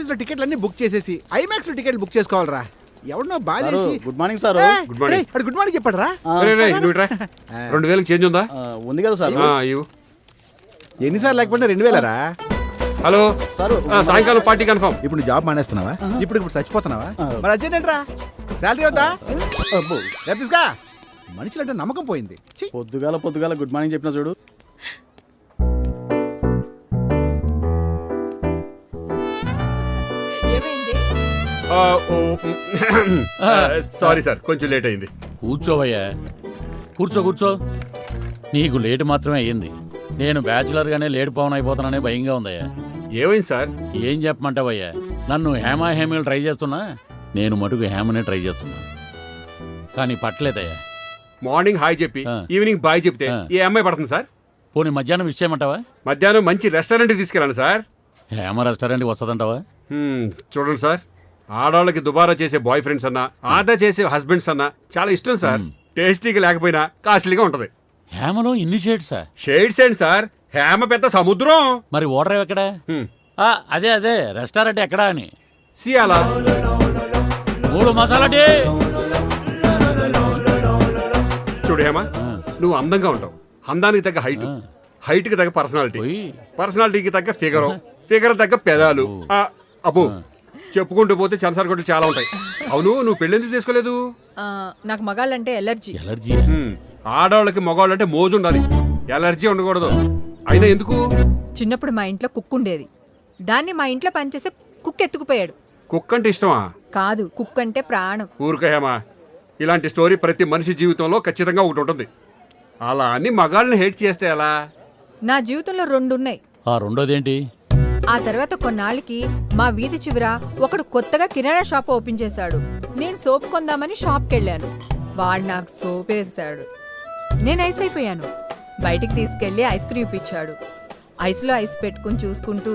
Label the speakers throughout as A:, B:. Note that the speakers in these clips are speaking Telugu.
A: ఆఫీస్లో టికెట్లు అన్ని బుక్ చేసేసి ఐమాక్స్ లో టికెట్లు బుక్ చేసుకోవాలరా. ఎవడనో బాధేసి
B: good morning sir.
C: Good morning.
A: Good morning చెప్పాడు రా.
C: 2000 చేంజ్ ఉందా?
B: ఉంది కదా సార్.
A: ఎన్నిసార్లు లేకపోతే 2000 రా.
C: హలో
B: సార్
C: సాయంకాలం పార్టీ కన్ఫర్మ్.
A: ఇప్పుడు నువ్వు జాబ్ మానేస్తున్నావా? ఇప్పుడు చచ్చిపోతున్నావా? మరి అర్జెంట్ ఏంట్రా? శాలరీ వద్దా? తీసుకా. మనుషులంటే నమ్మకం పోయింది.
B: పొద్దుగాల గుడ్ మార్నింగ్ చెప్పిన చూడు.
C: సారీ సార్, కొంచెం లేట్ అయింది.
D: కూర్చోవయ్యా, కూర్చో. నీకు లేటు మాత్రమే అయ్యింది. నేను బ్యాచులర్ గానే లేట్ పవన్ అయిపోతాననే భయంగా ఉందయ్యా.
C: ఏమైంది సార్?
D: ఏం చెప్పమంటావయ్యా, నన్ను హేమీలు ట్రై చేస్తున్నా, నేను మటుకు హేమనే ట్రై చేస్తున్నా, కానీ పట్టలేదయ్యా.
C: మార్నింగ్ హాయ్ చెప్పి ఈవినింగ్ బాయ్ చెప్తే ఏ అమ్మాయి పడుతుంది సార్?
D: పోనీ మధ్యాహ్నం విష్ చేయమంటావా?
C: మధ్యాహ్నం మంచి రెస్టారెంట్కి తీసుకెళ్ళండి సార్.
D: హేమ రెస్టారెంట్కి వస్తుందంటావా?
C: చూడండి సార్, ఆడవాళ్ళకి దుబారా చేసే బాయ్ ఫ్రెండ్స్ అన్నా, ఆదా చేసే హస్బెండ్స్ అన్నా చాలా ఇష్టం సార్. టేస్టీగా లేకపోయినా కాస్ట్లీగా ఉంటది.
D: హేమలో ఇన్ని షేడ్సా?
C: షేడ్స్ ఏంటి సార్, హేమ పెద్ద సముద్రం.
D: మరి ఓడర్ ఎక్కడా? అదే రెస్టారెంట్ ఎక్కడా అని.
C: సియాలా
D: 3 మసాలా టీ.
C: చూడు హేమ, నువ్వు అందంగా ఉంటావు. అందానికి తగ్గ హైట్, హైట్ కి తగ్గ పర్సనాలిటీ, పర్సనాలిటీకి తగ్గ ఫిగర్ తగ్గ పెదాలు. అబ్బో, చెప్పుకుంటూ పోతే చెనసారగొడ్లు చాలా ఉంటాయి. అవును, నువ్వు పెళ్ళెందుకు చేసుకోలేదు?
E: నాకు మగాళ్ళంటే ఎలర్జీ.
C: ఆడవాళ్ళకి మగవాళ్ళంటే మోజు ఉండాలి, ఎలర్జీ ఉండకూడదు. అయినా ఎందుకు?
E: చిన్నప్పుడు మా ఇంట్లో కుక్ ఉండేది. దాన్ని మా ఇంట్లో పనిచేసే కుక్ ఎత్తుకుపోయాడు.
C: కుక్ అంటే ఇష్టమా?
E: కాదు, కుక్ అంటే ప్రాణం.
C: ఊరుకో హేమ, ఇలాంటి స్టోరీ ప్రతి మనిషి జీవితంలో ఖచ్చితంగా ఒకటి ఉంటుంది. అలా అని మగాళ్ళని హేట్ చేస్తే ఎలా?
E: నా జీవితంలో 2 ఉన్నాయి.
D: ఆ రెండోదేంటి?
E: ఆ తర్వాత కొన్నాళ్ళకి మా వీధి చివర ఒకడు కొత్తగా కిరాణా షాప్ ఓపెన్ చేశాడు. నేను సోప్ కొందామని షాప్కి వెళ్ళాను. వాడు నాకు సోప్ వేసాడు. నేను ఐస్ అయిపోయాను. బయటికి తీసుకెళ్లి ఐస్ క్రీమ్ ఇప్పించాడు. ఐస్లో ఐస్ పెట్టుకుని చూసుకుంటూ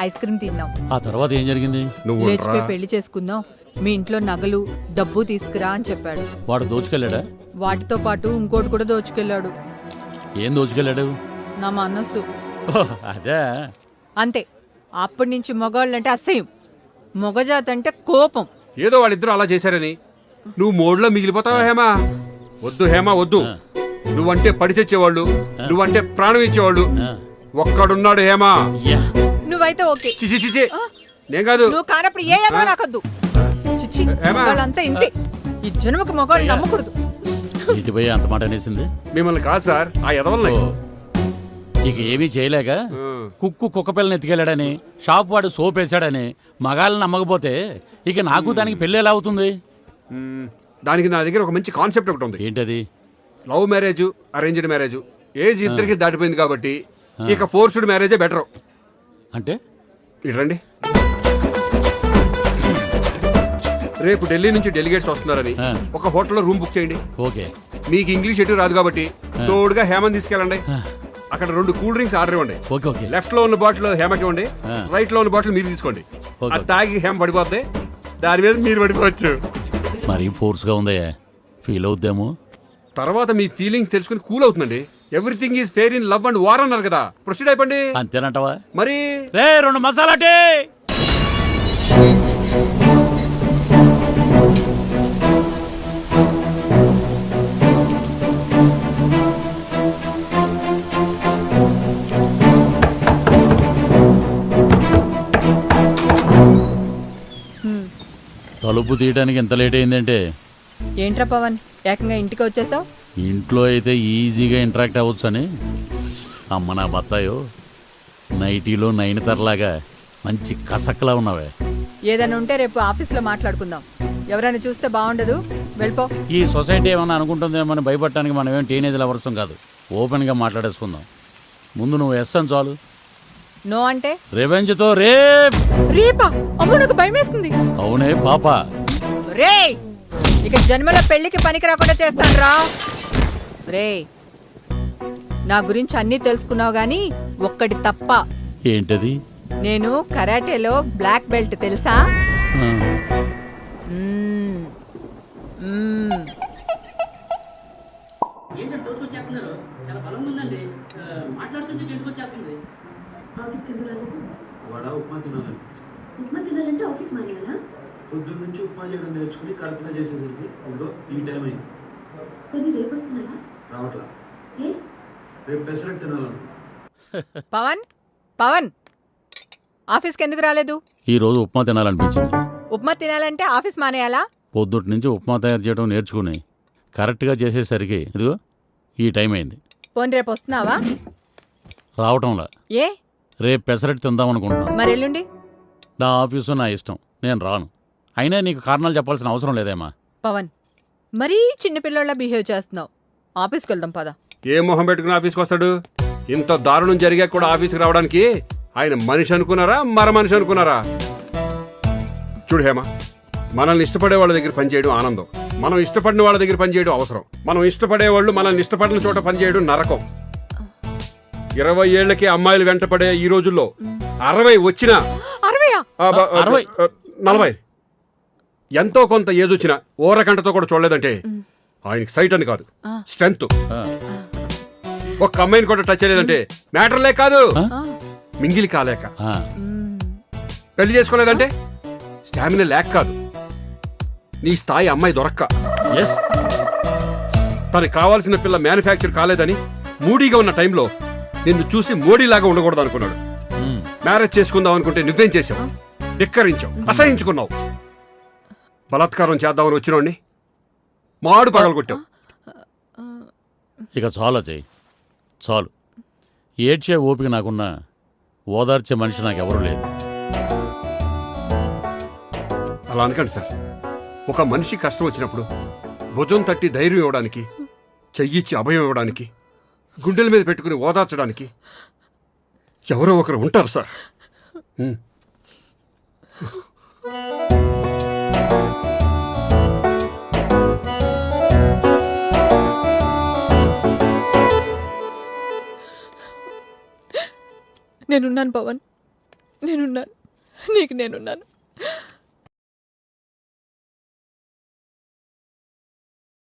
E: ఐస్ క్రీమ్ తిన్నాం.
D: ఆ తర్వాత ఏం జరిగింది?
E: లేచిపోయి పెళ్లి చేసుకుందాం, మీ ఇంట్లో నగలు డబ్బు తీసుకురా అని చెప్పాడు.
D: వాడు దోచుకెళ్ళాడా?
E: వాటితో పాటు ఇంకోటి కూడా దోచుకెళ్ళాడు.
D: ఏం దోచుకెళ్ళాడు?
E: నా మనస్సు.
D: అదే.
E: అంతే. అప్పటి నుంచి మగవాళ్ళంటే అసహ్యం, మగజాతి అంటే కోపం.
C: ఏదో వాళ్ళిద్దరూ అలా చేశారని నువ్వు మోడ్లో మిగిలిపోతావా హేమా? వద్దు హేమా, వద్దు. నువ్వంటే పడి తెచ్చేవాళ్ళు, నువ్వంటే ప్రాణం ఇచ్చేవాళ్ళు ఒక్కడున్నాడు హేమా.
E: నువ్వైతే ఓకే.
C: చిచి నేను కాదు.
E: నువ్వు కానప్పుడు ఏ ఏదో నాకొద్దు. చిచి, మగవాళ్ళంతా ఇంతే. ఈ జన్మకు మగవాళ్ళు నమ్మకూడదు.
D: ఇటుపోయి అంత మాట అనేసింది.
C: మిమ్మల్ని కాదు సార్, ఆ ఎదవల్ని.
D: ఇక ఏమీ చేయలేక కుక్క పిల్లని ఎత్తుకెళ్ళాడని, షాప్ వాడు సోప్ వేసాడని మగాళ్ళని నమ్మకపోతే ఇక నాకు దానికి పెళ్ళి ఎలా అవుతుంది?
C: దానికి నా దగ్గర ఒక మంచి కాన్సెప్ట్ ఒకటి ఉంది.
D: ఏంటది?
C: Love marriage, arranged marriage age ఇద్దరికి దాటిపోయింది కాబట్టి ఇక ఫోర్స్డ్ మ్యారేజే బెటర్.
D: అంటే
C: ఇరండి, రేపు ఢిల్లీ నుంచి డెలిగేట్స్ వస్తున్నారని ఒక హోటల్లో రూమ్ బుక్ చేయండి.
D: ఓకే.
C: మీకు ఇంగ్లీష్ ఎటు రాదు కాబట్టి తోడుగా హేమని తీసుకెళ్ళండి. అక్కడ 2 కూల్ డ్రింక్స్ ఆర్డర్ ఇవ్వండి. లెఫ్ట్ లో ఉన్న బాటిల్ హేమకి ఇవ్వండి, రైట్ లో ఉన్న బాటిల్ మీరు తీసుకోండి. అది తాగి హేమ పడిపోద్ది, దాని మీద మీరు పడిపోవచ్చు.
D: మరీ ఫోర్స్ గా ఉందయ్యా, ఫీల్ అవుద్దేమో.
C: తర్వాత మీ ఫీలింగ్స్ తెలుసుకుని కూల్ అవుతుందండి. Everything is fair in love and war అన్నారు కదా, ప్రొసీడ్ అయిపోండి.
D: అంతేనంటవా?
C: మరి
D: 2 మసాలా టీ. తలుపు తీయడానికి ఎంత లేట్ అయిందంటే?
E: ఏంట్రా పవన్, ఏకంగా ఇంటికి వచ్చేసావు?
D: ఇంట్లో అయితే ఈజీగా ఇంటరాక్ట్ అవ్వచ్చు అని. అమ్మ నా బత్తాయో, నైటీలో నైనతరలాగా మంచి కసక్లా ఉన్నావే.
E: ఏదైనా ఉంటే రేపు ఆఫీస్లో మాట్లాడుకుందాం. ఎవరైనా చూస్తే బాగుండదు, వెళ్ళిపో.
D: ఈ సొసైటీ ఏమన్నా అనుకుంటుందేమని భయపడటానికి మనం ఏం టీనేజ్ లవర్సం కాదు. ఓపెన్గా మాట్లాడేసుకుందాం. ముందు నువ్వు ఎస్ అని చాలు.
E: నో అంటే
D: రివెంజ్ తో రేపా?
E: అమ్మో, నాకు భయం వేస్తుంది.
D: అవునే పాపా.
E: రే, ఇక జన్మలో పెళ్లికి పనికి రాకుండా చేస్తాను రా. రే, నా గురించి అన్నీ తెలుసుకున్నావు గానీ ఒక్కటి తప్ప.
D: ఏంటది?
E: నేను కరాటేలో బ్లాక్ బెల్ట్, తెలుసా?
F: ఉప్మా తినాలంటే ఆఫీస్ మానేయాలా?
G: పొద్దున్న నుంచి ఉప్మా చేయడం నేర్చుకుని కరెక్ట్గా చేసేసరికి ఇదిగో ఈ టైం అయింది.
F: కొన్ని రేపు వస్తున్నావా?
G: రావట్లా.
F: ఏ?
G: రేపు పెసరట్టు తినాలను.
E: పవన్ పవన్ ఆఫీస్కి ఎందుకు రాలేదు?
D: ఈ రోజు ఉప్మా తినాలనిపించింది.
E: ఉప్మా తినాలంటే ఆఫీస్ మానేయాలా?
D: పొద్దుటి నుంచి ఉప్మా తయారు చేయడం నేర్చుకుని కరెక్ట్గా చేసేసరికి ఇదిగో ఈ టైం అయింది.
E: పోనీ రేపు వస్తున్నావా?
D: రావటంలా.
E: ఏ?
D: రేపు పెసరట్టు తిందామనుకుంటున్నాను.
E: మరి ఎల్లుండి?
D: నా ఆఫీసు నా ఇష్టం, నేను రాను. అయినా నీకు కారణాలు చెప్పాల్సిన అవసరం లేదేమా.
E: పవన్ మరీ చిన్నపిల్లోళ్ళ బిహేవ్ చేస్తున్నావు. ఆఫీస్కి వెళ్దాం పద.
C: ఏ మొహం పెట్టుకుని ఆఫీస్కి వస్తాడు? ఇంత దారుణం జరిగా కూడా ఆఫీస్కి రావడానికి ఆయన మనిషి అనుకున్నారా మర మనిషి అనుకున్నారా? చూడు హేమ, మనల్ని ఇష్టపడే వాళ్ళ దగ్గర పనిచేయడం ఆనందం, మనం ఇష్టపడిన వాళ్ళ దగ్గర పనిచేయడం అవసరం. మనం ఇష్టపడే వాళ్ళు మనల్ని ఇష్టపడిన చోట పనిచేయడం నరకం. 20 ఏళ్లకి అమ్మాయిలు వెంటపడే ఈ రోజుల్లో 60 వచ్చినా
E: 60?
C: 40 ఎంతో కొంత ఏదొచ్చినా ఓరకంటతో కూడా చూడలేదంటే ఆయనకి సైట్ అని కాదు, స్ట్రెంత్. ఒక్క అమ్మాయిని కూడా టచ్ చేయలేదంటే మ్యాటర్లే కాదు, మింగిలి కాలేక.
D: ఆ,
C: పెళ్లి చేసుకోలేదంటే స్టామినా లేక కాదు, నీ స్థాయి అమ్మాయి దొరక్క.
D: ఎస్.
C: తనకు కావాల్సిన పిల్ల మ్యానుఫ్యాక్చర్ కాలేదని మూడీగా ఉన్న టైంలో నిన్ను చూసి మోడీలాగా ఉండకూడదు అనుకున్నాడు. మ్యారేజ్ చేసుకుందాం అనుకుంటే నువ్వేం చేసావు? ధిక్కరించావు, అసహించుకున్నావు. బలాత్కారం చేద్దామని వచ్చినోడిని మాడు పగలగొట్టావు.
D: ఇక చాలు అజయ్, చాలు. ఏడ్చే ఓపిక నాకున్నా ఓదార్చే మనిషి నాకెవరూ లేదు.
C: అలా అనకండి సార్. ఒక మనిషి కష్టం వచ్చినప్పుడు భుజం తట్టి ధైర్యం ఇవ్వడానికి, చెయ్యిచ్చి అభయం ఇవ్వడానికి, గుండెల మీద పెట్టుకుని ఓదార్చడానికి ఎవరో ఒకరు ఉంటారు సార్.
E: నేనున్నాను పవన్, నేనున్నాను, నీకు నేనున్నాను.